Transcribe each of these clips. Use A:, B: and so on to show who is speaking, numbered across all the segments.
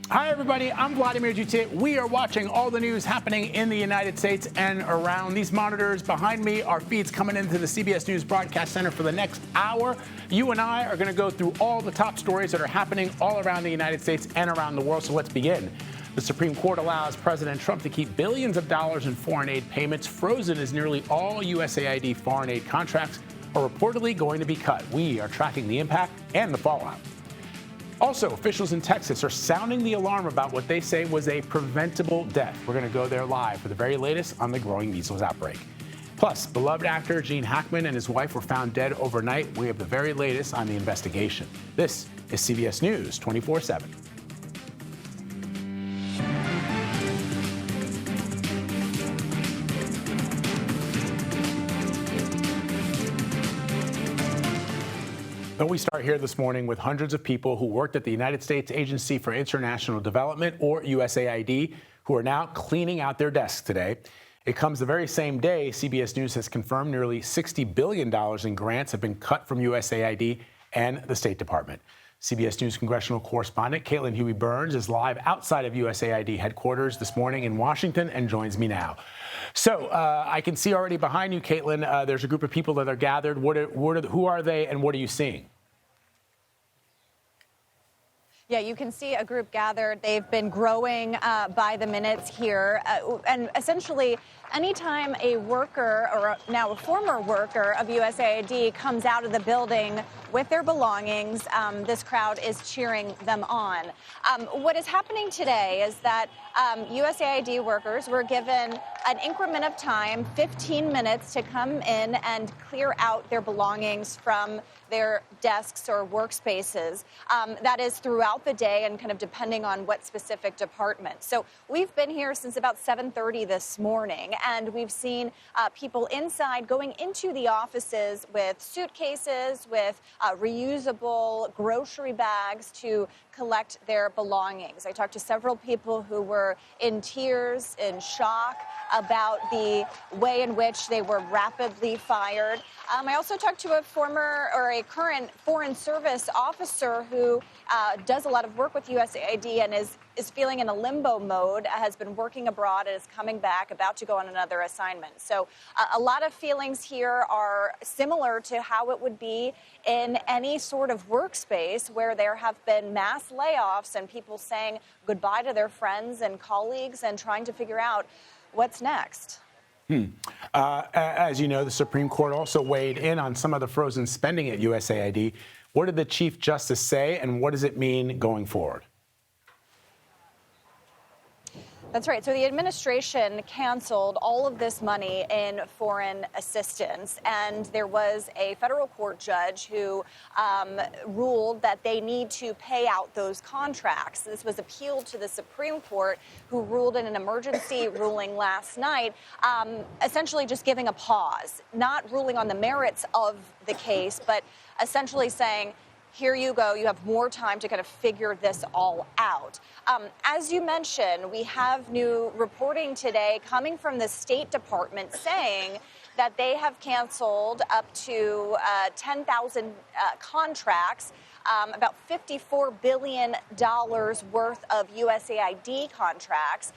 A: Hi, everybody. I'm Vladimir Dutit. We are watching all the news happening in the United States and around. These monitors behind me are feeds coming into the CBS News Broadcast Center for the next hour. You and I are going to go through all the top stories that are happening all around the United States and around the world. So let's begin. The Supreme Court allows President Trump to keep billions of dollars in foreign aid payments frozen as nearly all USAID foreign aid contracts are reportedly going to be cut. We are tracking the impact and the fallout. Also, officials in Texas are sounding the alarm about what they say was a preventable death. We're going to go there live for the very latest on the growing measles outbreak. Plus, beloved actor Gene Hackman and his wife were found dead overnight. We have the very latest on the investigation. This is CBS News 24/7. And we start here this morning with hundreds of people who worked at the United States Agency for International Development, or USAID, who are now cleaning out their desks today. It comes the very same day CBS News has confirmed nearly $60 billion in grants have been cut from USAID and the State Department. CBS News congressional correspondent Caitlin Huey-Burns is live outside of USAID headquarters this morning in Washington and joins me now. So I can see already behind you, Caitlin, there's a group of people that are gathered. Who are they and what are you seeing?
B: Yeah, you can see a group gathered. They've been growing by the minutes here. And essentially, anytime a worker or now a former worker of USAID comes out of the building with their belongings, this crowd is cheering them on. What is happening today is that USAID workers were given an increment of time, 15 minutes, to come in and clear out their belongings from their desks or workspaces. That is throughout the day and kind of depending on what specific department. So we've been here since about 7:30 this morning, and we've seen people inside going into the offices with suitcases, with reusable grocery bags to collect their belongings. I talked to several people who were in tears, in shock about the way in which they were rapidly fired. I also talked to a current Foreign Service officer who does a lot of work with USAID and is feeling in a limbo mode, has been working abroad and is coming back, about to go on another assignment. So a lot of feelings here are similar to how it would be in any sort of workspace where there have been mass layoffs and people saying goodbye to their friends and colleagues and trying to figure out what's next.
A: As you know, the Supreme Court also weighed in on some of the frozen spending at USAID. What did the Chief Justice say, and what does it mean going forward?
B: That's right. So the administration canceled all of this money in foreign assistance, and there was a federal court judge who ruled that they need to pay out those contracts. This was appealed to the Supreme Court, who ruled in an emergency ruling last night, essentially just giving a pause, not ruling on the merits of the case, but essentially saying, here you go. You have more time to kind of figure this all out. As you mentioned, we have new reporting today coming from the State Department saying that they have canceled up to 10,000 contracts, about $54 billion worth of USAID contracts,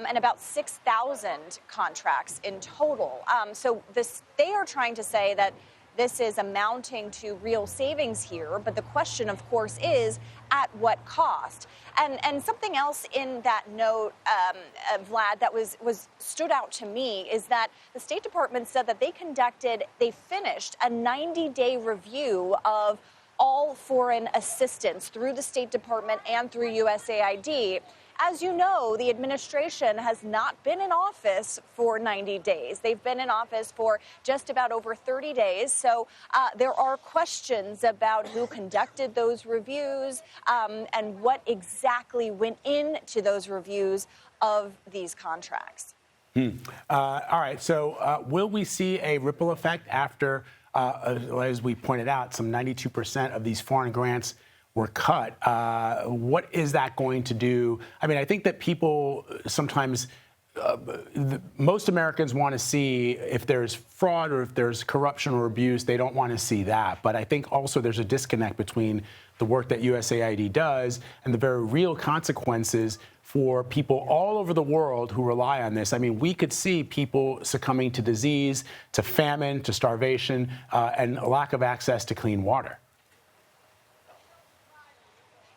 B: and about 6,000 contracts in total. So they are trying to say that this is amounting to real savings here, but the question, of course, is at what cost? And something else in that note, Vlad, that was stood out to me is that the State Department said that they finished a 90-day review of all foreign assistance through the State Department and through USAID. As you know, the administration has not been in office for 90 days. They've been in office for just about over 30 days. So there are questions about who conducted those reviews and what exactly went into those reviews of these contracts.
A: All right. So will we see a ripple effect after, as we pointed out, some 92% of these foreign grants were cut? What is that going to do? I mean, I think that people sometimes most Americans want to see if there's fraud or if there's corruption or abuse. They don't want to see that. But I think also there's a disconnect between the work that USAID does and the very real consequences for people all over the world who rely on this. I mean, we could see people succumbing to disease, to famine, to starvation, and a lack of access to clean water.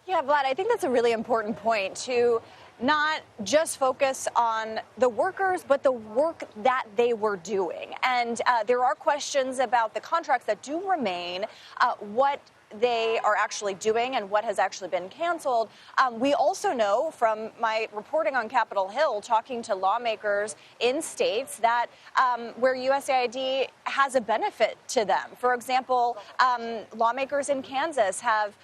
B: Yeah, Vlad, I think that's a really important point to not just focus on the workers, but the work that they were doing. And there are questions about the contracts that do remain, what they are actually doing and what has actually been canceled. We also know from my reporting on Capitol Hill, talking to lawmakers in states that where USAID has a benefit to them. For example, lawmakers in Kansas have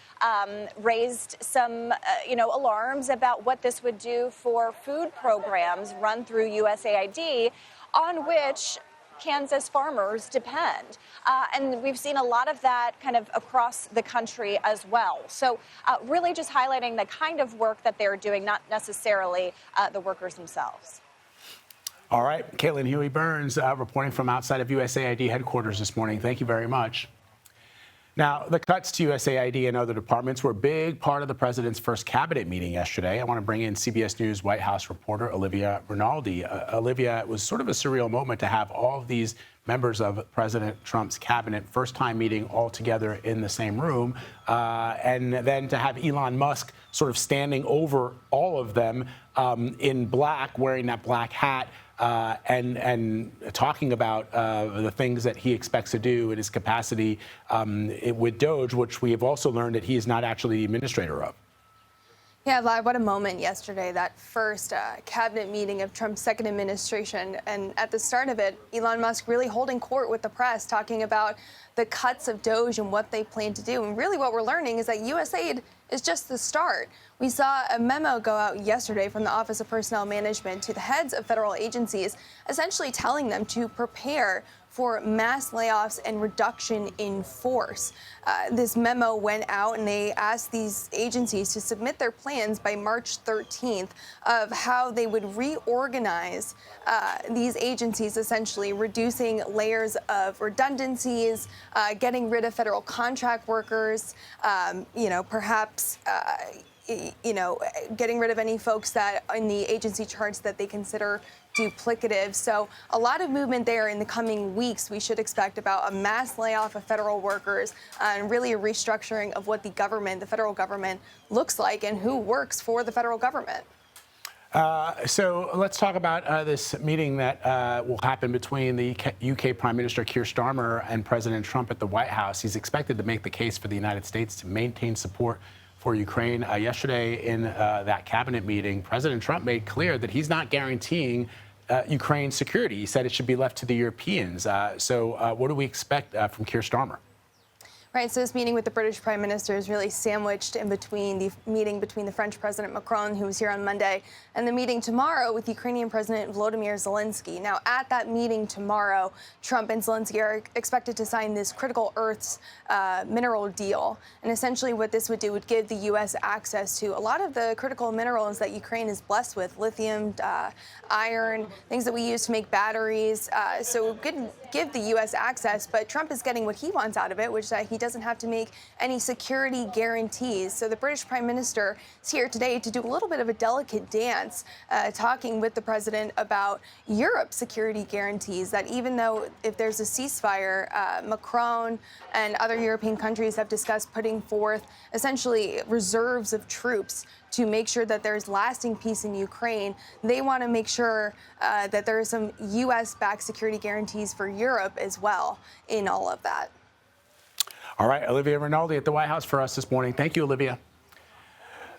B: raised some, alarms about what this would do for food programs run through USAID, on which Kansas farmers depend. And we've seen a lot of that kind of across the country as well. So really just highlighting the kind of work that they're doing, not necessarily the workers themselves.
A: All right. Caitlin Huey-Burns reporting from outside of USAID headquarters this morning. Thank you very much. Now, the cuts to USAID and other departments were a big part of the president's first cabinet meeting yesterday. I want to bring in CBS News White House reporter Olivia Rinaldi. Olivia, it was sort of a surreal moment to have all of these members of President Trump's cabinet first time meeting all together in the same room, and then to have Elon Musk sort of standing over all of them in black, wearing that black hat. And talking about the things that he expects to do in his capacity with DOGE, which we have also learned that he is not actually the administrator of.
C: Yeah, Vlad, what a moment yesterday, that first cabinet meeting of Trump's second administration. And at the start of it, Elon Musk really holding court with the press, talking about the cuts of DOGE and what they plan to do. And really what we're learning is that USAID is just the start. We saw a memo go out yesterday from the Office of Personnel Management to the heads of federal agencies, essentially telling them to prepare for mass layoffs and reduction in force. This memo went out and they asked these agencies to submit their plans by March 13th of how they would reorganize these agencies, essentially reducing layers of redundancies, getting rid of federal contract workers, perhaps getting rid of any folks that in the agency charts that they consider duplicative. So a lot of movement there in the coming weeks. We should expect about a mass layoff of federal workers and really a restructuring of what the federal government looks like and who works for the federal government.
A: So let's talk about this meeting that will happen between the UK Prime Minister Keir Starmer and President Trump at the White House. He's expected to make the case for the United States to maintain support for Ukraine. Yesterday in that cabinet meeting, President Trump made clear that he's not guaranteeing Ukraine's security. He said it should be left to the Europeans. So what do we expect from Keir Starmer?
C: Right, so this meeting with the British Prime Minister is really sandwiched in between the meeting between the French President Macron, who was here on Monday, and the meeting tomorrow with Ukrainian President Volodymyr Zelensky. Now, at that meeting tomorrow, Trump and Zelensky are expected to sign this critical earths mineral deal. And essentially what this would do would give the U.S. access to a lot of the critical minerals that Ukraine is blessed with, lithium, iron, things that we use to make batteries. So it could give the U.S. access, but Trump is getting what he wants out of it, which is that he doesn't have to make any security guarantees. So the British Prime Minister is here today to do a little bit of a delicate dance, talking with the president about Europe's security guarantees, that even though if there's a ceasefire, Macron and other European countries have discussed putting forth essentially reserves of troops to make sure that there's lasting peace in Ukraine. They want to make sure that there are some U.S.-backed security guarantees for Europe as well in all of that.
A: All right, Olivia Rinaldi at the White House for us this morning. Thank you, Olivia.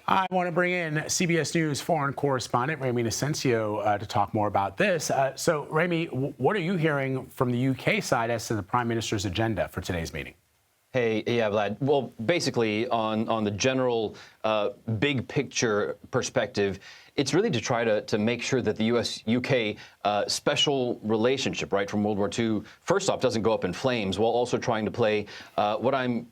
A: I want to bring in CBS News foreign correspondent Ramy Inocencio to talk more about this. So, Ramy, what are you hearing from the UK side as to the Prime Minister's agenda for today's meeting?
D: Hey, yeah, Vlad. Well, basically, on the general big picture perspective, it's really to try to make sure that the U.S.-UK special relationship, right, from World War II, first off, doesn't go up in flames, while also trying to play what I'm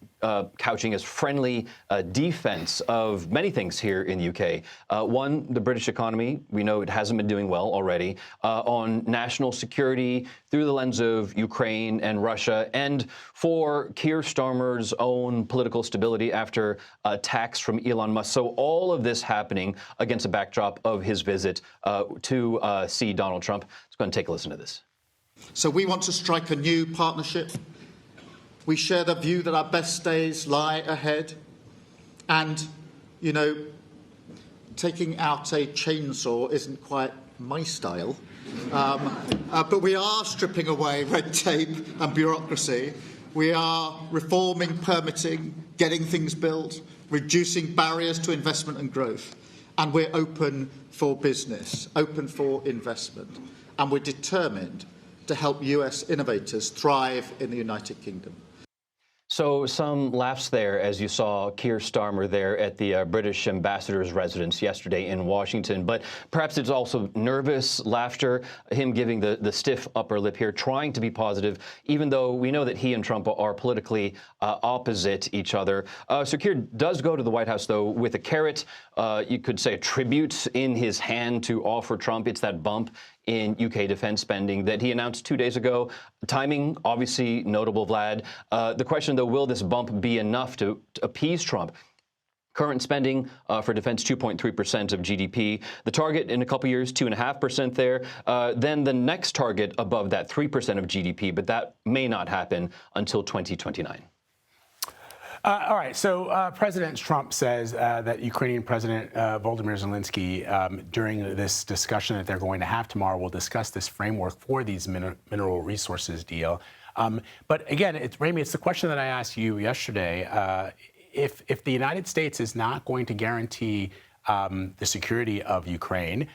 D: couching as friendly defense of many things here in the UK. One, the British economy. We know it hasn't been doing well already. On national security through the lens of Ukraine and Russia, and for Keir Starmer's own political stability after attacks from Elon Musk. So all of this happening against a backdrop of his visit to see Donald Trump. Let's go and take a listen to this.
E: So we want to strike a new partnership. We share the view that our best days lie ahead. And, you know, taking out a chainsaw isn't quite my style. But we are stripping away red tape and bureaucracy. We are reforming permitting, getting things built, reducing barriers to investment and growth. And we're open for business, open for investment. And we're determined to help US innovators thrive in the United Kingdom.
D: So some laughs there as you saw Keir Starmer there at the British ambassador's residence yesterday in Washington. But perhaps it's also nervous laughter, him giving the stiff upper lip here, trying to be positive, even though we know that he and Trump are politically opposite each other. So Keir does go to the White House, though, with a carrot, you could say a tribute in his hand to offer Trump. It's that bump in UK defense spending that he announced 2 days ago. Timing, obviously notable, Vlad. The question, though, will this bump be enough to appease Trump? Current spending for defense, 2.3% of GDP. The target in a couple years, 2.5% there. Then the next target above that, 3% of GDP, but that may not happen until 2029.
A: All right. So President Trump says that Ukrainian President Volodymyr Zelensky, during this discussion that they're going to have tomorrow, will discuss this framework for these mineral resources deal. But again, Ramy, it's the question that I asked you yesterday. If the United States is not going to guarantee the security of Ukraine,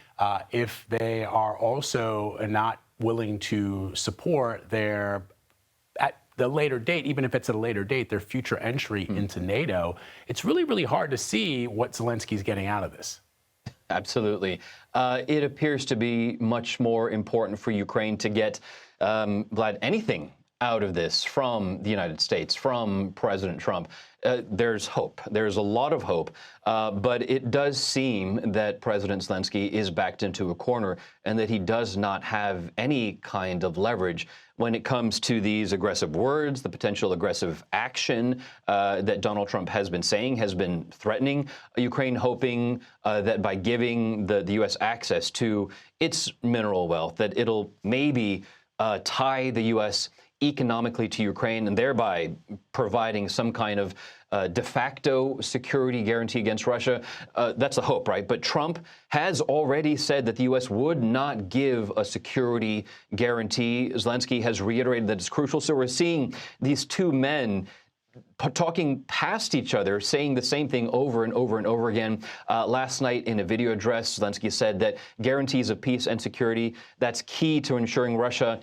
A: if they are also not willing to support their the later date, even if it's at a later date, their future entry into NATO, it's really, really hard to see what Zelensky's getting out of this.
D: Absolutely. It appears to be much more important for Ukraine to get, Vlad, anything out of this from the United States, from President Trump. There's hope. There's a lot of hope. But it does seem that President Zelensky is backed into a corner and that he does not have any kind of leverage when it comes to these aggressive words, the potential aggressive action that Donald Trump has been saying, has been threatening Ukraine, hoping that by giving the U.S. access to its mineral wealth, that it'll maybe tie the U.S. economically to Ukraine and thereby providing some kind of de facto security guarantee against Russia. That's the hope, right? But Trump has already said that the U.S. would not give a security guarantee. Zelensky has reiterated that it's crucial. So we're seeing these two men talking past each other, saying the same thing over and over and over again. Last night in a video address, Zelensky said that guarantees of peace and security, that's key to ensuring Russia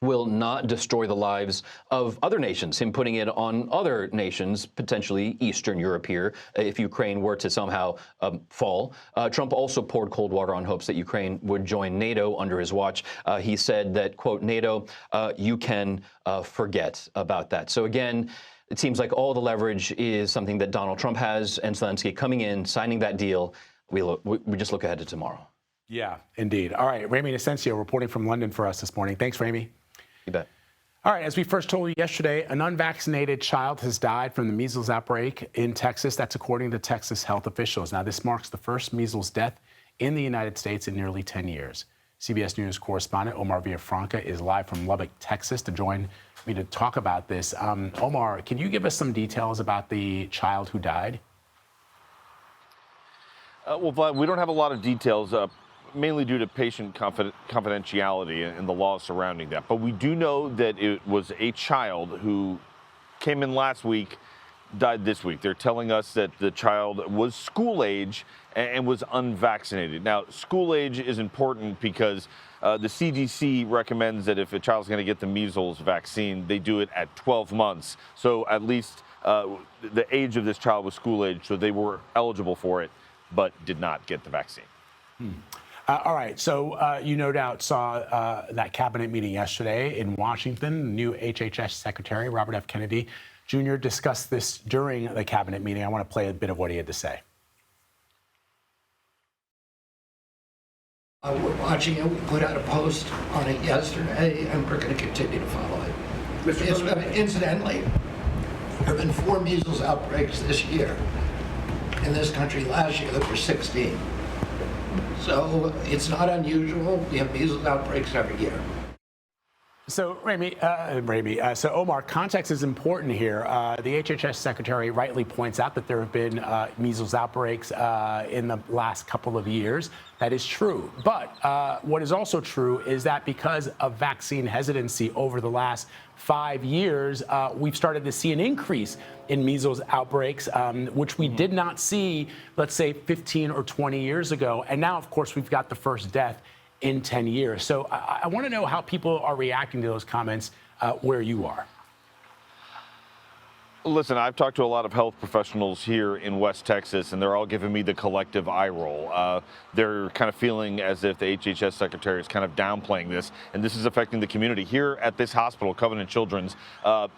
D: will not destroy the lives of other nations, him putting it on other nations, potentially Eastern Europe here, if Ukraine were to somehow fall. Trump also poured cold water on hopes that Ukraine would join NATO under his watch. He said that, quote, NATO, you can forget about that. So again, it seems like all the leverage is something that Donald Trump has, and Zelensky coming in, signing that deal. We just look ahead to tomorrow.
A: Yeah, indeed. All right, Ramy Inocencio reporting from London for us this morning. Thanks, Ramy.
D: You bet.
A: All right, as we first told you yesterday, an unvaccinated child has died from the measles outbreak in Texas. That's according to Texas health officials. Now, this marks the first measles death in the United States in nearly 10 years. CBS News correspondent Omar Villafranca is live from Lubbock, Texas, to join me to talk about this. Omar, can you give us some details about the child who died?
F: Well, Vlad, we don't have a lot of details, mainly due to patient confidentiality and the laws surrounding that. But we do know that it was a child who came in last week, died this week. They're telling us that the child was school age and was unvaccinated. Now, school age is important because the CDC recommends that if a child's going to get the measles vaccine, they do it at 12 months. So at least the age of this child was school age, so they were eligible for it, but did not get the vaccine.
A: All right, so you no doubt saw that cabinet meeting yesterday in Washington. New HHS Secretary Robert F. Kennedy Jr. discussed this during the cabinet meeting. I want to play a bit of what he had to say.
G: We're watching it. We put out a post on it yesterday, and we're going to continue to follow it. Incidentally, there have been 4 measles outbreaks this year. In this country last year, there were 16. So it's not unusual. We have measles outbreaks every year.
A: So, so Omar, context is important here. The HHS Secretary rightly points out that there have been measles outbreaks in the last couple of years. That is true. But what is also true is that because of vaccine hesitancy over the last 5 years, we've started to see an increase in measles outbreaks, which we did not see, let's say, 15 or 20 years ago. And now, of course, we've got the first death in 10 years. So I want to know how people are reacting to those comments where you are.
F: Listen, I've talked to a lot of health professionals here in West Texas, and they're all giving me the collective eye roll. They're kind of feeling as if the HHS secretary is kind of downplaying this, and this is affecting the community. Here at this hospital, Covenant Children's,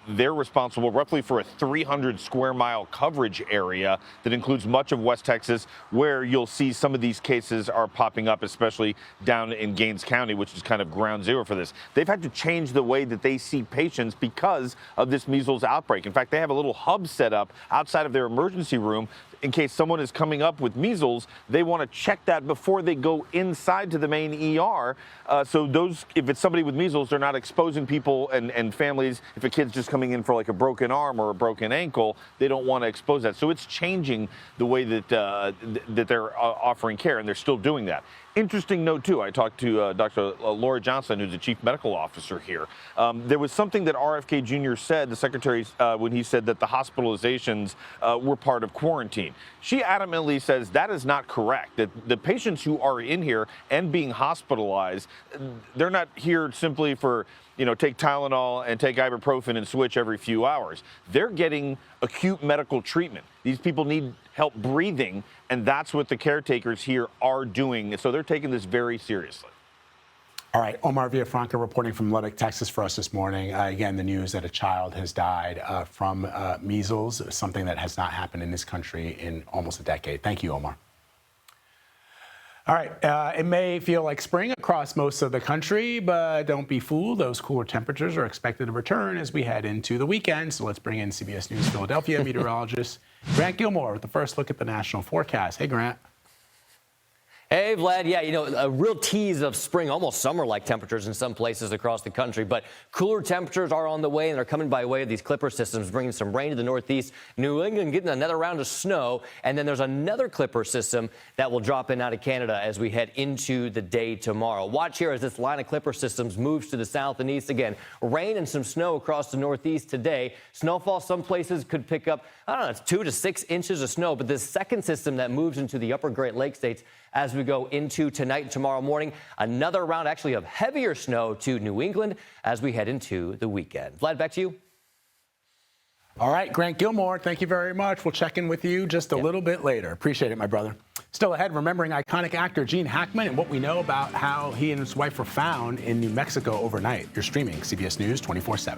F: they're responsible roughly for a 300 square mile coverage area that includes much of West Texas, where you'll see some of these cases are popping up, especially down in Gaines County, which is kind of ground zero for this. They've had to change the way that they see patients because of this measles outbreak. In fact, they have a little hub set up outside of their emergency room in case someone is coming up with measles. They want to check that before they go inside to the main ER. So if it's somebody with measles, they're not exposing people and families. If a kid's just coming in for like a broken arm or a broken ankle, they don't want to expose that. So it's changing the way that that they're offering care, and they're still doing that. Interesting note, too, I talked to Dr. Laura Johnson, who's the chief medical officer here. There was something that RFK Jr. said, the secretary, when he said that the hospitalizations were part of quarantine. She adamantly says that is not correct, that the patients who are in here and being hospitalized, they're not here simply for, take Tylenol and take ibuprofen and switch every few hours. They're getting acute medical treatment. These people need help breathing, and that's what the caretakers here are doing. So they're taking this very seriously.
A: All right, Omar Villafranca reporting from Lubbock, Texas for us this morning. Again, the news that a child has died from measles, something that has not happened in this country in almost a decade. Thank you, Omar. All right, it may feel like spring across most of the country, but don't be fooled. Those cooler temperatures are expected to return as we head into the weekend. So let's bring in CBS News Philadelphia meteorologist Grant Gilmore with the first look at the national forecast. Hey, Grant.
H: Hey, Vlad. Yeah, a real tease of spring, almost summer-like temperatures in some places across the country. But cooler temperatures are on the way, and they're coming by way of these clipper systems, bringing some rain to the northeast. New England getting another round of snow. And then there's another clipper system that will drop in out of Canada as we head into the day tomorrow. Watch here as this line of clipper systems moves to the south and east. Again, rain and some snow across the northeast today. Snowfall some places could pick up, it's 2 to 6 inches of snow. But this second system that moves into the upper Great Lakes states as we go into tonight and tomorrow morning, another round actually of heavier snow to New England as we head into the weekend. Vlad, back to you.
A: All right, Grant Gilmore, thank you very much. We'll check in with you just a little bit later. Appreciate it, my brother. Still ahead, remembering iconic actor Gene Hackman and what we know about how he and his wife were found in New Mexico overnight. You're streaming CBS News 24/7.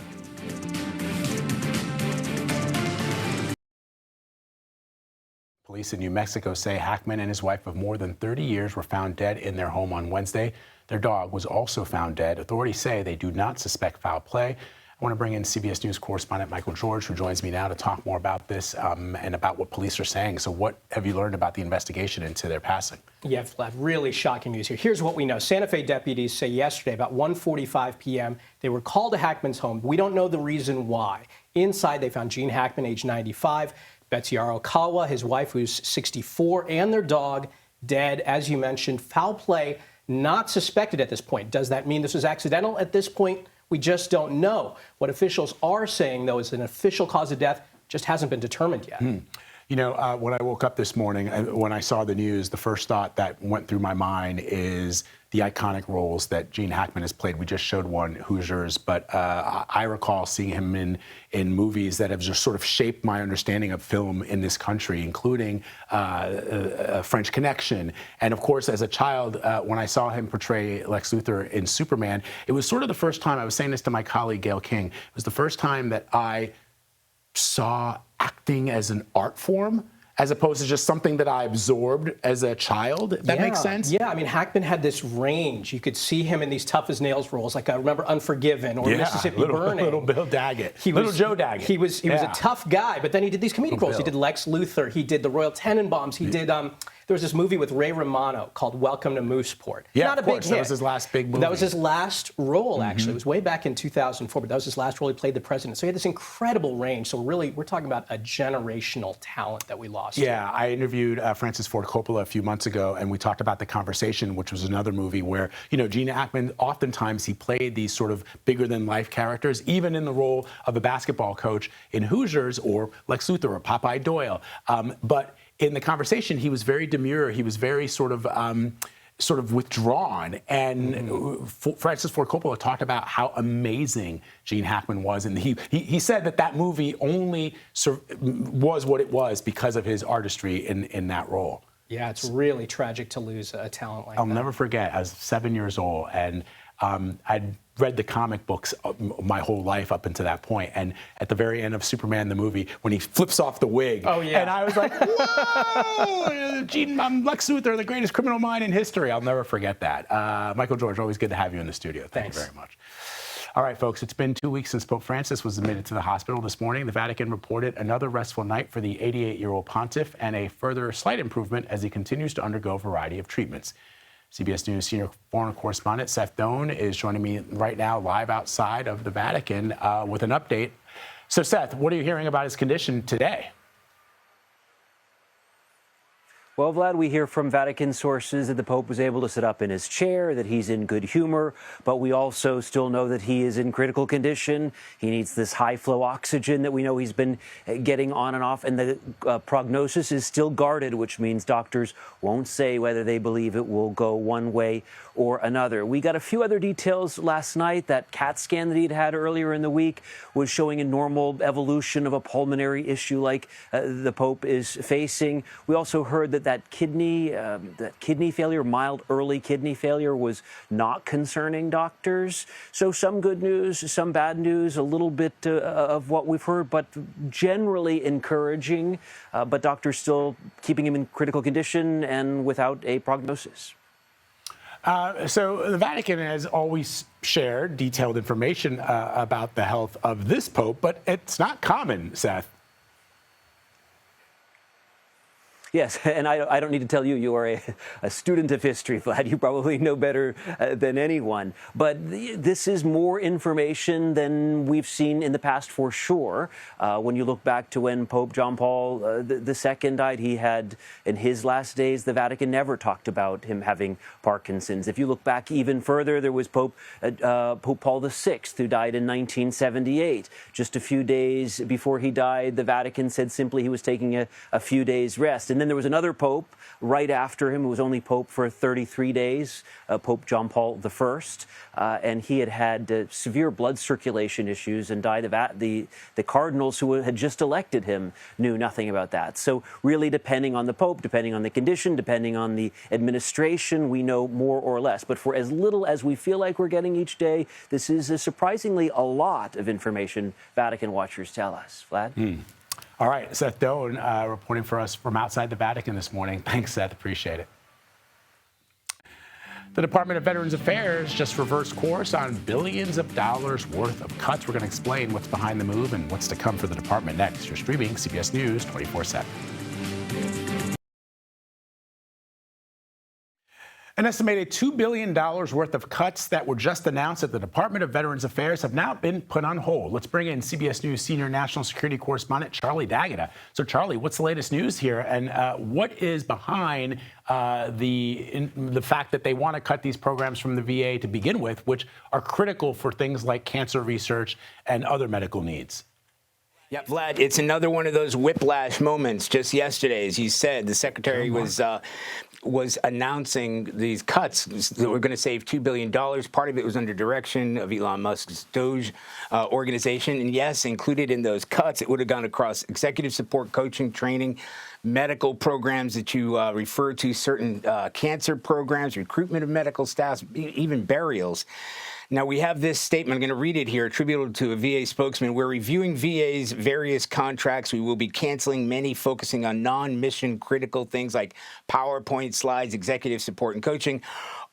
A: Police in New Mexico say Hackman and his wife of more than 30 years were found dead in their home on Wednesday. Their dog was also found dead. Authorities say they do not suspect foul play. I want to bring in CBS News correspondent Michael George, who joins me now to talk more about this and about what police are saying. So what have you learned about the investigation into their passing?
I: Yeah, Vlad, really shocking news here. Here's what we know. Santa Fe deputies say yesterday, about 1:45 p.m., they were called to Hackman's home. We don't know the reason why. Inside, they found Gene Hackman, age 95, Betsy Arakawa, his wife, who's 64, and their dog dead. As you mentioned, foul play not suspected at this point. Does that mean this was accidental? At this point, we just don't know. What officials are saying, though, is an official cause of death just hasn't been determined yet.
A: When I woke up this morning, when I saw the news, the first thought that went through my mind is the iconic roles that Gene Hackman has played. We just showed one, Hoosiers, but I recall seeing him in movies that have just sort of shaped my understanding of film in this country, including French Connection. And of course, as a child, when I saw him portray Lex Luthor in Superman, it was sort of the first time, I was saying this to my colleague Gayle King, it was the first time that I saw acting as an art form, as opposed to just something that I absorbed as a child, if that makes sense?
I: Yeah, I mean, Hackman had this range. You could see him in these tough-as-nails roles, like I remember Unforgiven or Mississippi Burning.
A: Little Bill Daggett. Joe Daggett.
I: He was a tough guy, but then he did these comedic roles. He did Lex Luthor. He did the Royal Tenenbaums. He did... there was this movie with Ray Romano called Welcome to Mooseport.
A: Yeah,
I: Not a big hit.
A: That was his last big movie.
I: That was his last role, actually. It was way back in 2004, but that was his last role. He played the president. So he had this incredible range. So really, we're talking about a generational talent that we lost.
A: Yeah, I interviewed Francis Ford Coppola a few months ago, and we talked about The Conversation, which was another movie where, Gene Hackman, oftentimes he played these sort of bigger-than-life characters, even in the role of a basketball coach in Hoosiers or Lex Luthor or Popeye Doyle. But in The Conversation, he was very demure. He was very sort of withdrawn. And Francis Ford Coppola talked about how amazing Gene Hackman was. And he said that movie only was what it was because of his artistry in that role.
I: Yeah, it's really tragic to lose a talent like that.
A: I'll never forget, I was 7 years old, and I'd read the comic books my whole life up until that point. And at the very end of Superman, the movie, when he flips off the wig, and I was like, whoa, Gene, Lex Luthor, the greatest criminal mind in history. I'll never forget that. Michael George, always good to have you in the studio. Thanks very much. All right, folks, it's been 2 weeks since Pope Francis was admitted to the hospital. This morning, the Vatican reported another restful night for the 88-year-old pontiff and a further slight improvement as he continues to undergo a variety of treatments. CBS News senior foreign correspondent Seth Doane is joining me right now live outside of the Vatican with an update. So, Seth, what are you hearing about his condition today?
J: Well, Vlad, we hear from Vatican sources that the Pope was able to sit up in his chair, that he's in good humor, but we also still know that he is in critical condition. He needs this high-flow oxygen that we know he's been getting on and off, and the prognosis is still guarded, which means doctors won't say whether they believe it will go one way or another. We got a few other details last night. That CAT scan that he'd had earlier in the week was showing a normal evolution of a pulmonary issue like the Pope is facing. We also heard that kidney failure, mild early kidney failure, was not concerning doctors. So some good news, some bad news, a little bit of what we've heard, but generally encouraging. But doctors still keeping him in critical condition and without a prognosis.
A: So the Vatican has always shared detailed information about the health of this Pope, but it's not common, Seth.
J: Yes, and I don't need to tell you, you are a student of history, Vlad. You probably know better than anyone. But this is more information than we've seen in the past for sure. When you look back to when Pope John Paul II died, he had, in his last days, the Vatican never talked about him having Parkinson's. If you look back even further, there was Pope Paul VI, who died in 1978. Just a few days before he died, the Vatican said simply he was taking a few days' rest. And then there was another pope right after him who was only pope for 33 days, Pope John Paul I, and he had severe blood circulation issues and died. The cardinals who had just elected him knew nothing about that. So really, depending on the pope, depending on the condition, depending on the administration, we know more or less. But for as little as we feel like we're getting each day, this is surprisingly a lot of information, Vatican watchers tell us. Vlad?
A: All right, Seth Doane reporting for us from outside the Vatican this morning. Thanks, Seth. Appreciate it. The Department of Veterans Affairs just reversed course on billions of dollars worth of cuts. We're going to explain what's behind the move and what's to come for the department next. You're streaming CBS News 24/7. An estimated $2 billion worth of cuts that were just announced at the Department of Veterans Affairs have now been put on hold. Let's bring in CBS News senior national security correspondent Charlie D'Agata. So, Charlie, what's the latest news here, and what is behind the fact that they want to cut these programs from the VA to begin with, which are critical for things like cancer research and other medical needs?
K: Yeah, Vlad, it's another one of those whiplash moments. Just yesterday, as you said, the secretary was announcing these cuts that were going to save $2 billion. Part of it was under direction of Elon Musk's Doge organization. And yes, included in those cuts, it would have gone across executive support, coaching, training, medical programs that you refer to, certain cancer programs, recruitment of medical staff, even burials. Now, we have this statement. I'm going to read it here, attributable to a VA spokesman. We're reviewing VA's various contracts. We will be canceling many, focusing on non-mission critical things like PowerPoint slides, executive support, and coaching.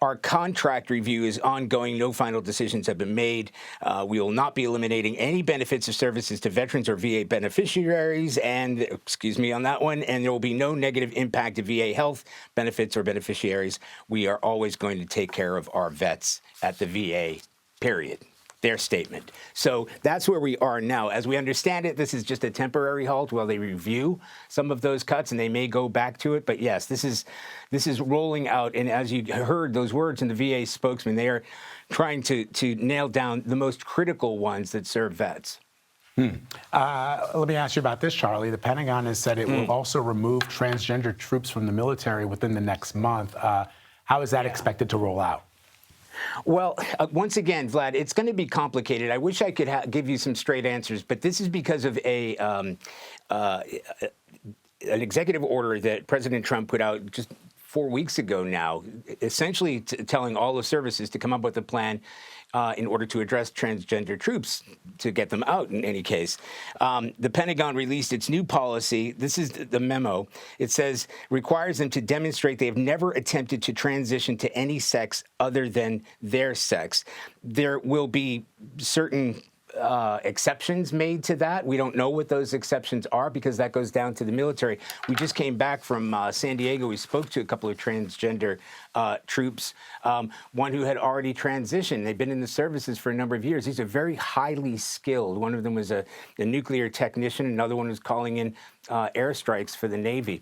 K: Our contract review is ongoing. No final decisions have been made. We will not be eliminating any benefits or services to veterans or VA beneficiaries, and, excuse me on that one, and there will be no negative impact to VA health benefits or beneficiaries. We are always going to take care of our vets at the VA, period. Their statement. So that's where we are now. As we understand it, this is just a temporary halt while they review some of those cuts, and they may go back to it. But yes, this is rolling out. And as you heard those words in the VA spokesman, they are trying to nail down the most critical ones that serve vets.
A: Let me ask you about this, Charlie. The Pentagon has said it will also remove transgender troops from the military within the next month. How is that expected to roll out?
K: Well, once again, Vlad, it's going to be complicated. I wish I could give you some straight answers, but this is because of an executive order that President Trump put out just 4 weeks ago now, essentially telling all the services to come up with a plan in order to address transgender troops, to get them out in any case. The Pentagon released its new policy. This is the memo. It says, requires them to demonstrate they have never attempted to transition to any sex other than their sex. There will be certain exceptions made to that. We don't know what those exceptions are because that goes down to the military. We just came back from San Diego. We spoke to a couple of transgender troops, one who had already transitioned. They've been in the services for a number of years. These are very highly skilled. One of them was a nuclear technician. Another one was calling in airstrikes for the Navy.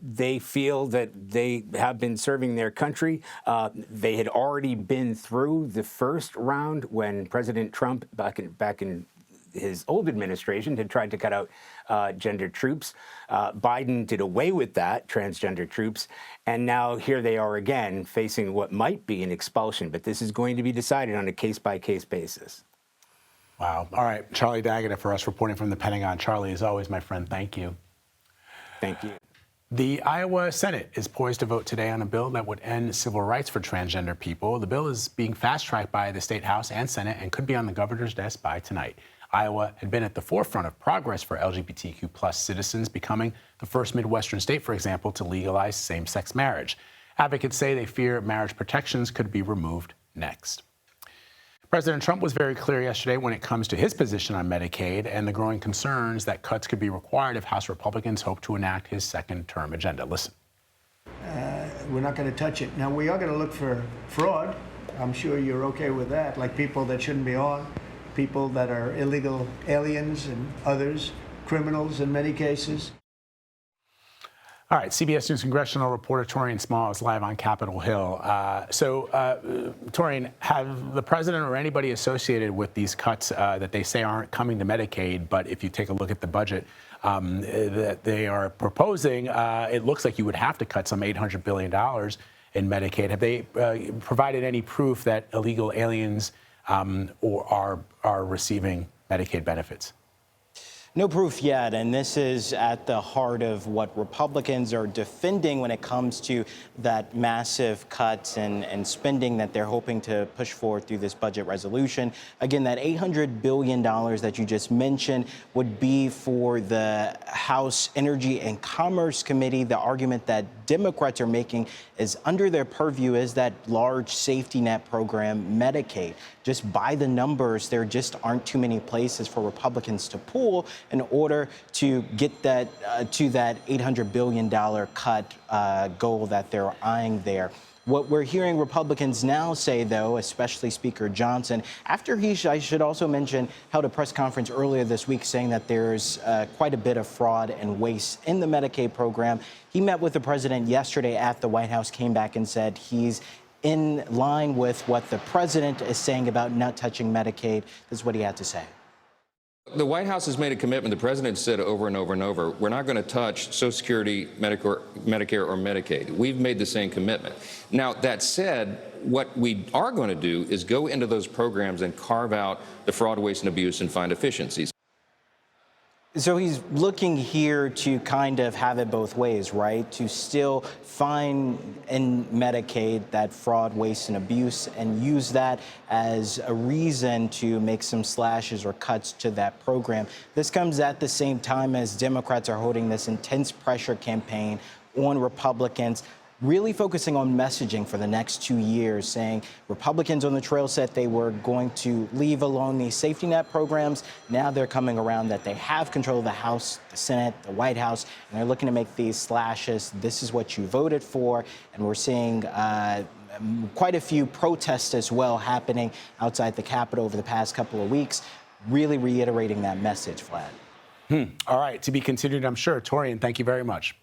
K: They feel that they have been serving their country. They had already been through the first round when President Trump, back in his old administration, had tried to cut out gender troops. Biden did away with that, transgender troops, and now here they are again facing what might be an expulsion. But this is going to be decided on a case-by-case basis.
A: Wow. All right. Charlie Daggett for us reporting from the Pentagon. Charlie, as always, my friend, thank you.
K: Thank you.
A: The Iowa Senate is poised to vote today on a bill that would end civil rights for transgender people. The bill is being fast-tracked by the state House and Senate and could be on the governor's desk by tonight. Iowa had been at the forefront of progress for LGBTQ plus citizens, becoming the first Midwestern state, for example, to legalize same-sex marriage. Advocates say they fear marriage protections could be removed next. President Trump was very clear yesterday when it comes to his position on Medicaid and the growing concerns that cuts could be required if House Republicans hope to enact his second-term agenda. Listen.
L: We're not going to touch it. Now, we are going to look for fraud. I'm sure you're okay with that, like people that shouldn't be on, people that are illegal aliens and others, criminals in many cases.
A: All right, CBS News congressional reporter Torian Small is live on Capitol Hill. Torian, have the president or anybody associated with these cuts that they say aren't coming to Medicaid, but if you take a look at the budget that they are proposing, it looks like you would have to cut some $800 billion in Medicaid. Have they provided any proof that illegal aliens or are receiving Medicaid benefits?
M: No proof yet, and this is at the heart of what Republicans are defending when it comes to that massive cuts and spending that they're hoping to push forward through this budget resolution. Again, that $800 billion that you just mentioned would be for the House Energy and Commerce Committee. The argument that Democrats are making is under their purview is that large safety net program, Medicaid. Just by the numbers, there just aren't too many places for Republicans to pull in order to get that to that $800 billion cut goal that they're eyeing there. What we're hearing Republicans now say, though, especially Speaker Johnson, after he, I should also mention, held a press conference earlier this week saying that there's quite a bit of fraud and waste in the Medicaid program. He met with the president yesterday at the White House, came back and said he's in line with what the president is saying about not touching Medicaid. This is what he had to say.
N: The White House has made a commitment. The president said over and over and over, we're not going to touch Social Security, Medicare, or Medicaid. We've made the same commitment. Now, that said, what we are going to do is go into those programs and carve out the fraud, waste, and abuse and find efficiencies.
M: So he's looking here to kind of have it both ways, right? To still find in Medicaid that fraud, waste, and abuse and use that as a reason to make some slashes or cuts to that program. This comes at the same time as Democrats are holding this intense pressure campaign on Republicans, really focusing on messaging for the next 2 years, saying Republicans on the trail said they were going to leave alone these safety net programs. Now they're coming around that they have control of the House, the Senate, the White House, and they're looking to make these slashes. This is what you voted for. And we're seeing quite a few protests as well happening outside the Capitol over the past couple of weeks, really reiterating that message, Vlad.
A: All right, to be continued, I'm sure. Torian, thank you very much.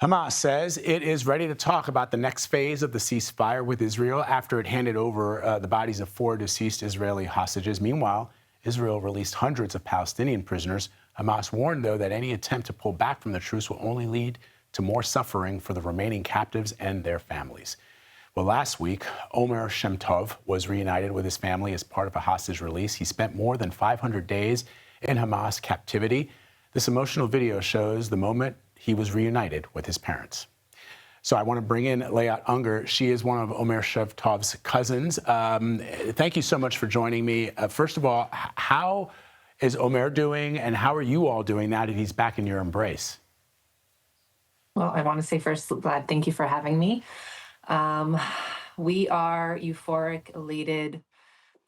A: Hamas says it is ready to talk about the next phase of the ceasefire with Israel after it handed over the bodies of 4 deceased Israeli hostages. Meanwhile, Israel released hundreds of Palestinian prisoners. Hamas warned, though, that any attempt to pull back from the truce will only lead to more suffering for the remaining captives and their families. Well, last week, Omer Shemtov was reunited with his family as part of a hostage release. He spent more than 500 days in Hamas captivity. This emotional video shows the moment he was reunited with his parents. So I want to bring in Layat Unger. She is one of Omer Shemtov's cousins. Thank you so much for joining me. First of all, how is Omer doing, and how are you all doing now that he's back in your embrace?
O: Well, I want to say first, Vlad, thank you for having me. We are euphoric, elated.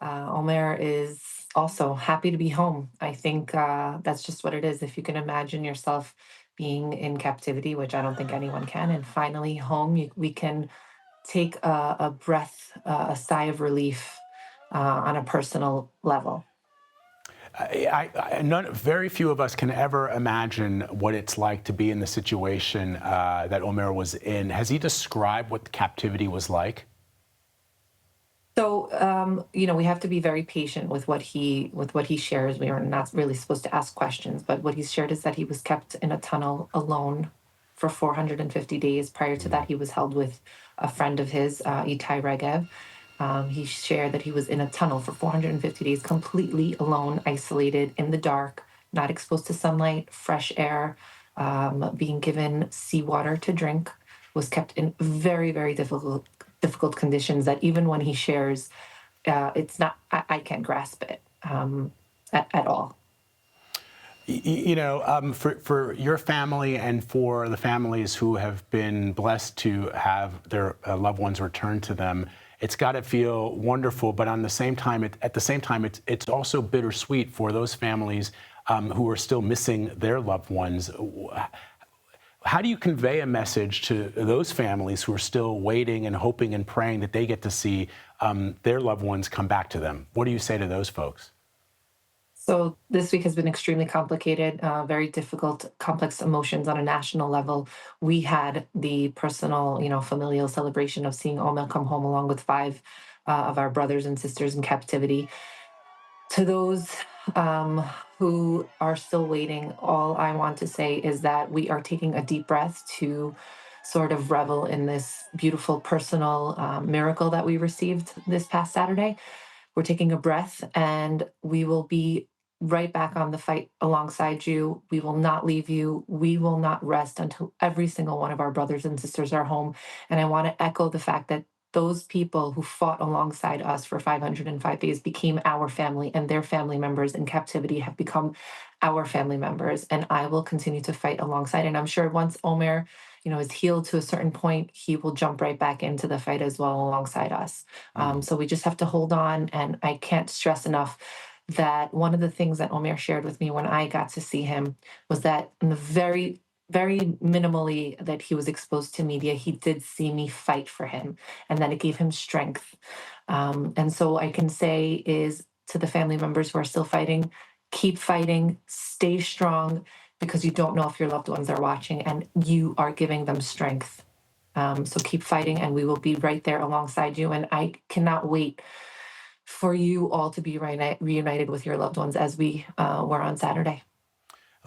O: Omer is also happy to be home. I think that's just what it is. If you can imagine yourself being in captivity, which I don't think anyone can, and finally home, we can take a breath, a sigh of relief on a personal level.
A: Very few of us can ever imagine what it's like to be in the situation that Omer was in. Has he described what the captivity was like?
O: So, we have to be very patient with what he shares. We are not really supposed to ask questions, but what he's shared is that he was kept in a tunnel alone for 450 days. Prior to that, he was held with a friend of his, Itai Regev. He shared that he was in a tunnel for 450 days, completely alone, isolated, in the dark, not exposed to sunlight, fresh air, being given seawater to drink, was kept in very, very difficult conditions that even when he shares, it's not, I can't grasp it at all.
A: For your family and for the families who have been blessed to have their loved ones returned to them, it's got to feel wonderful. But at the same time, it's also bittersweet for those families who are still missing their loved ones. How do you convey a message to those families who are still waiting and hoping and praying that they get to see their loved ones come back to them? What do you say to those folks?
O: So this week has been extremely complicated, very difficult, complex emotions on a national level. We had the personal, familial celebration of seeing Omer come home along with 5 of our brothers and sisters in captivity. To those who are still waiting, all I want to say is that we are taking a deep breath to sort of revel in this beautiful personal miracle that we received this past Saturday. We're taking a breath, and we will be right back on the fight alongside you. We will not leave you. We will not rest until every single one of our brothers and sisters are home. And I want to echo the fact that those people who fought alongside us for 505 days became our family, and their family members in captivity have become our family members. And I will continue to fight alongside. And I'm sure once Omer, is healed to a certain point, he will jump right back into the fight as well alongside us. So we just have to hold on. And I can't stress enough that one of the things that Omer shared with me when I got to see him was that in the very minimally that he was exposed to media, he did see me fight for him, and that it gave him strength. And so I can say is to the family members who are still fighting, keep fighting, stay strong, because you don't know if your loved ones are watching, and you are giving them strength. So keep fighting, and we will be right there alongside you. And I cannot wait for you all to be reunited with your loved ones as we were on Saturday.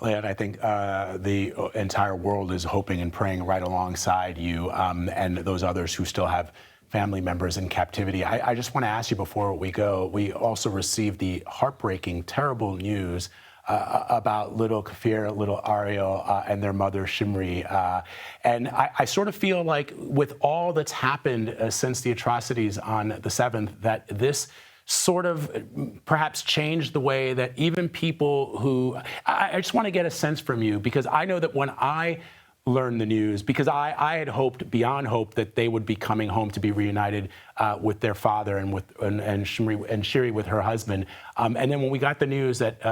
A: And I think the entire world is hoping and praying right alongside you and those others who still have family members in captivity. I just want to ask you before we go, we also received the heartbreaking, terrible news about little Kafir, little Ariel, and their mother, Shimri. And I sort of feel like with all that's happened since the atrocities on the 7th, that this sort of perhaps changed the way that even people who, I just want to get a sense from you, because I know that when I learned the news, because I had hoped beyond hope that they would be coming home to be reunited with their father and Shiri with her husband. And then when we got the news that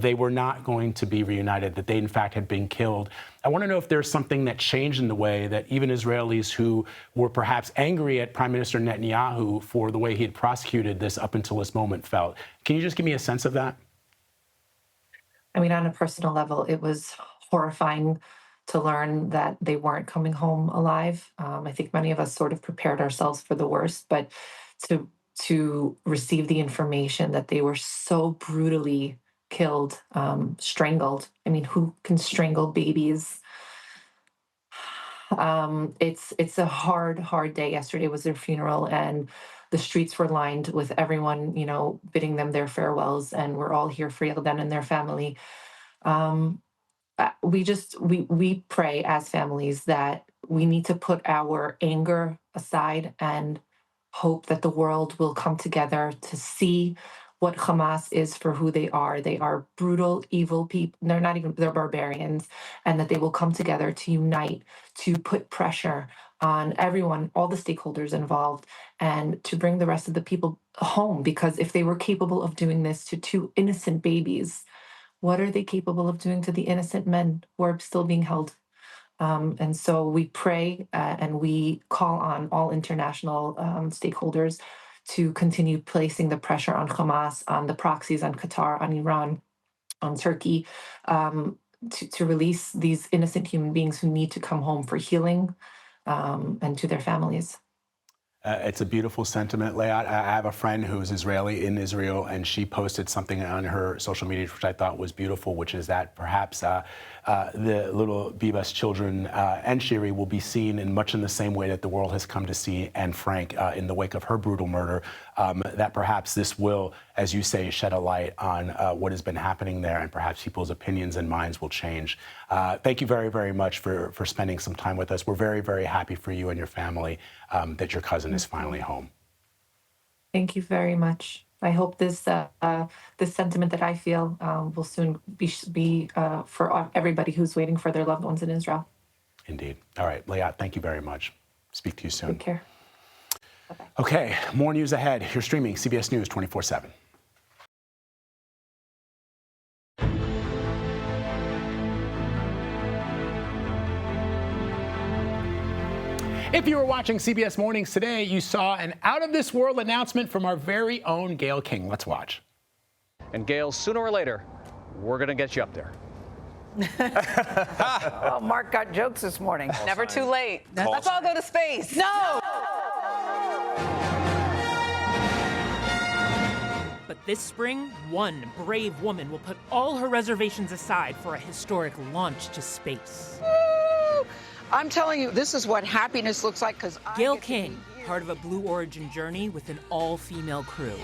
A: they were not going to be reunited, that they in fact had been killed, I want to know if there's something that changed in the way that even Israelis who were perhaps angry at Prime Minister Netanyahu for the way he had prosecuted this up until this moment felt. Can you just give me a sense of that?
O: I mean, on a personal level, it was horrifying to learn that they weren't coming home alive. I think many of us sort of prepared ourselves for the worst, but to receive the information that they were so brutally killed, strangled. I mean, who can strangle babies? It's a hard day. Yesterday was their funeral, and the streets were lined with everyone, bidding them their farewells, and we're all here for Yeldan and their family. We pray as families that we need to put our anger aside and hope that the world will come together to see what Hamas is for who they are. They are brutal, evil people. They're barbarians, and that they will come together to unite, to put pressure on everyone, all the stakeholders involved, and to bring the rest of the people home. Because if they were capable of doing this to 2 innocent babies, what are they capable of doing to the innocent men who are still being held? And so we pray and we call on all international stakeholders to continue placing the pressure on Hamas, on the proxies, on Qatar, on Iran, on Turkey, to release these innocent human beings who need to come home for healing and to their families.
A: It's a beautiful sentiment, Leah. I have a friend who's Israeli in Israel, and she posted something on her social media which I thought was beautiful, which is that perhaps the little Biba's children and Shiri will be seen in much in the same way that the world has come to see Anne Frank in the wake of her brutal murder, that perhaps this will, as you say, shed a light on what has been happening there, and perhaps people's opinions and minds will change. Thank you very, very much for spending some time with us. We're very, very happy for you and your family that your cousin is finally home.
O: Thank you very much. I hope this sentiment that I feel will soon be for everybody who's waiting for their loved ones in Israel.
A: Indeed. All right, Leah, thank you very much. Speak to you soon.
O: Take care.
A: Bye-bye. Okay, more news ahead. You're streaming CBS News 24/7. If you were watching CBS Mornings today, you saw an out-of-this-world announcement from our very own Gayle King. Let's watch.
P: And Gayle, sooner or later, we're going to get you up there.
Q: Oh, Mark got jokes this morning. Never too late. Let's all go to space. No!
R: But this spring, one brave woman will put all her reservations aside for a historic launch to space.
Q: Woo! I'm telling you, this is what happiness looks like, because
R: Gayle King, part of a Blue Origin journey with an all-female crew.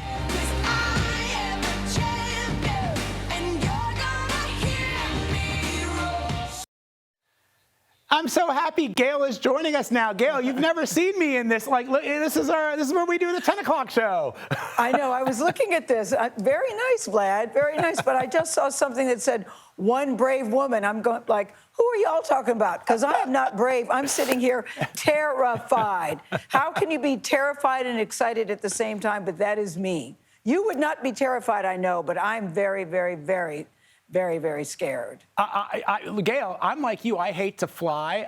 A: I'm so happy Gayle is joining us now. Gayle, you've never seen me in this. Like, this is where we do the 10 o'clock show.
Q: I know. I was looking at this. Very nice, Vlad. Very nice. But I just saw something that said, one brave woman. I'm going like, who are y'all talking about? Because I am not brave. I'm sitting here terrified. How can you be terrified and excited at the same time? But that is me. You would not be terrified, I know, but I'm very, very, very, very, very scared.
A: Gayle, I'm like you. I hate to fly,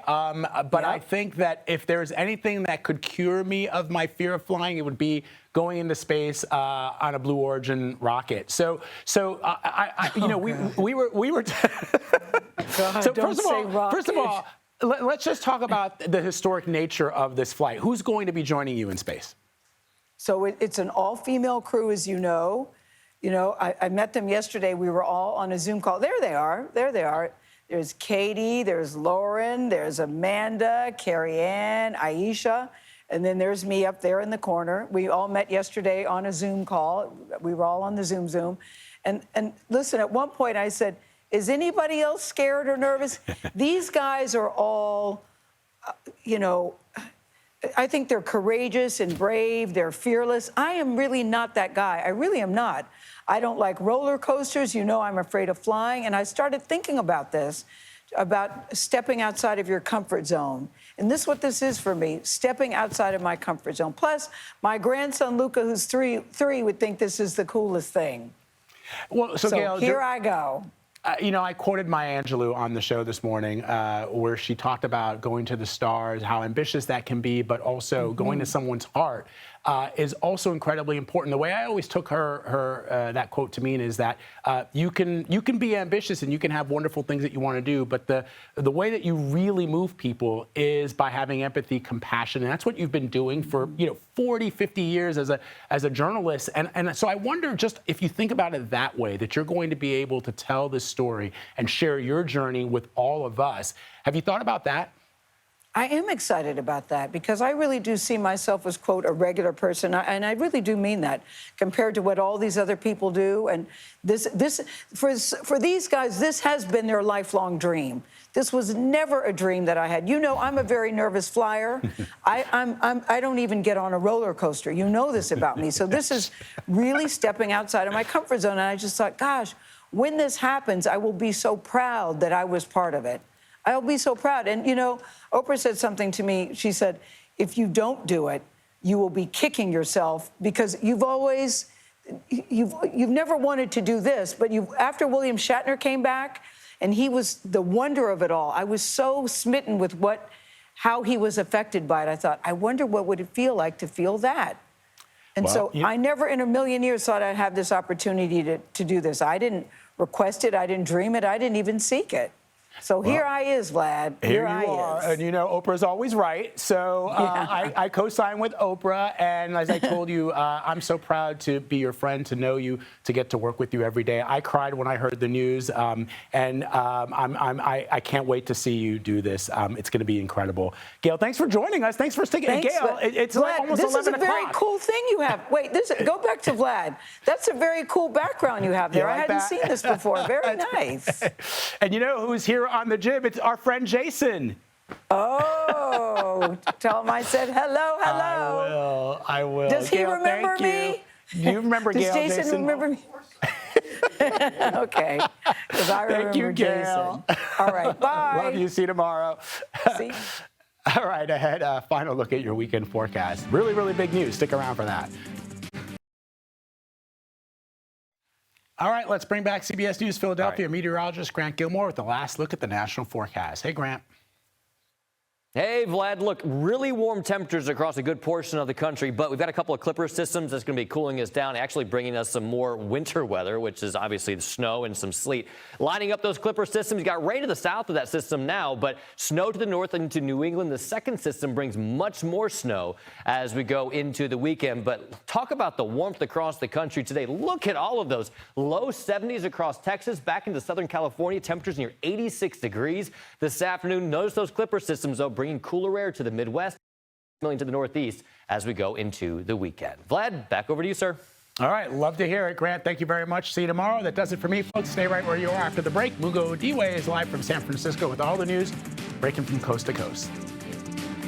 A: but I think that if there's anything that could cure me of my fear of flying, it would be going into space on a Blue Origin rocket. So you know, we were.
Q: God,
A: so
Q: first of all,
A: let's just talk about the historic nature of this flight. Who's going to be joining you in space?
Q: So it's an all-female crew, as you know. I met them yesterday. We were all on a Zoom call. There they are. There's Katie, there's Lauren, there's Amanda, Carrie Ann, Aisha, and then there's me up there in the corner. We all met yesterday on a Zoom call. We were all on the Zoom. And listen, at one point I said, is anybody else scared or nervous? These guys are all, I think they're courageous and brave. They're fearless. I am really not that guy. I really am not. I don't like roller coasters. I'm afraid of flying. And I started thinking about this, about stepping outside of your comfort zone. And this is what this is for me, stepping outside of my comfort zone. Plus, my grandson, Luca, who's three, would think this is the coolest thing.
A: Well, so Gayle,
Q: here I go.
A: I quoted Maya Angelou on the show this morning where she talked about going to the stars, how ambitious that can be, but also going to someone's heart is also incredibly important. The way I always took her that quote to mean is that you can be ambitious and you can have wonderful things that you want to do, but the way that you really move people is by having empathy, compassion, and that's what you've been doing for 40, 50 years as a journalist. And so I wonder, just if you think about it that way, that you're going to be able to tell this story and share your journey with all of us. Have you thought about that?
Q: I am excited about that because I really do see myself as, quote, a regular person. And I really do mean that compared to what all these other people do. And for these guys, this has been their lifelong dream. This was never a dream that I had. I'm a very nervous flyer. I don't even get on a roller coaster. You know this about me. So this is really stepping outside of my comfort zone. And I just thought, gosh, when this happens, I will be so proud that I was part of it. I'll be so proud. And, Oprah said something to me. She said, if you don't do it, you will be kicking yourself because you've never wanted to do this. But after William Shatner came back and he was the wonder of it all, I was so smitten with how he was affected by it. I thought, I wonder what would it feel like to feel that. And I never in a million years thought I'd have this opportunity to do this. I didn't request it. I didn't dream it. I didn't even seek it. So here I is, Vlad.
A: Here you are. And Oprah's always right. So I co-sign with Oprah. And as I told you, I'm so proud to be your friend, to know you, to get to work with you every day. I cried when I heard the news. I can't wait to see you do this. It's going to be incredible. Gayle, thanks for joining us. Thanks for sticking. Gayle, it's
Q: Vlad,
A: almost 11 o'clock.
Q: This is a very cool thing you have. Wait, go back to Vlad. That's a very cool background you have there. I hadn't seen this before. Very nice.
A: And you know who's here on the Jib? It's our friend Jason.
Q: Oh, tell him I said hello.
A: I will.
Q: Does he remember me?
A: Do you remember Gayle,
Q: Does Jason remember me? Okay, because I remember Jason. All right, bye.
A: Love you. See you tomorrow.
Q: See?
A: All right, ahead, final look at your weekend forecast. Really, really big news. Stick around for that. All right, let's bring back CBS News Philadelphia meteorologist Grant Gilmore with the last look at the national forecast. Hey, Grant.
H: Hey, Vlad, look, really warm temperatures across a good portion of the country, but we've got a couple of clipper systems that's going to be cooling us down, actually bringing us some more winter weather, which is obviously the snow and some sleet. Lining up those clipper systems, you got rain to the south of that system now, but snow to the north into New England. The second system brings much more snow as we go into the weekend. But talk about the warmth across the country today. Look at all of those low 70s across Texas, back into Southern California, temperatures near 86 degrees this afternoon. Notice those clipper systems, though, bringing cooler air to the Midwest, to the Northeast as we go into the weekend. Vlad, back over to you, sir.
A: All right, love to hear it, Grant. Thank you very much. See you tomorrow. That does it for me, folks. Stay right where you are after the break. Mugo Diwe is live from San Francisco with all the news breaking from coast to coast.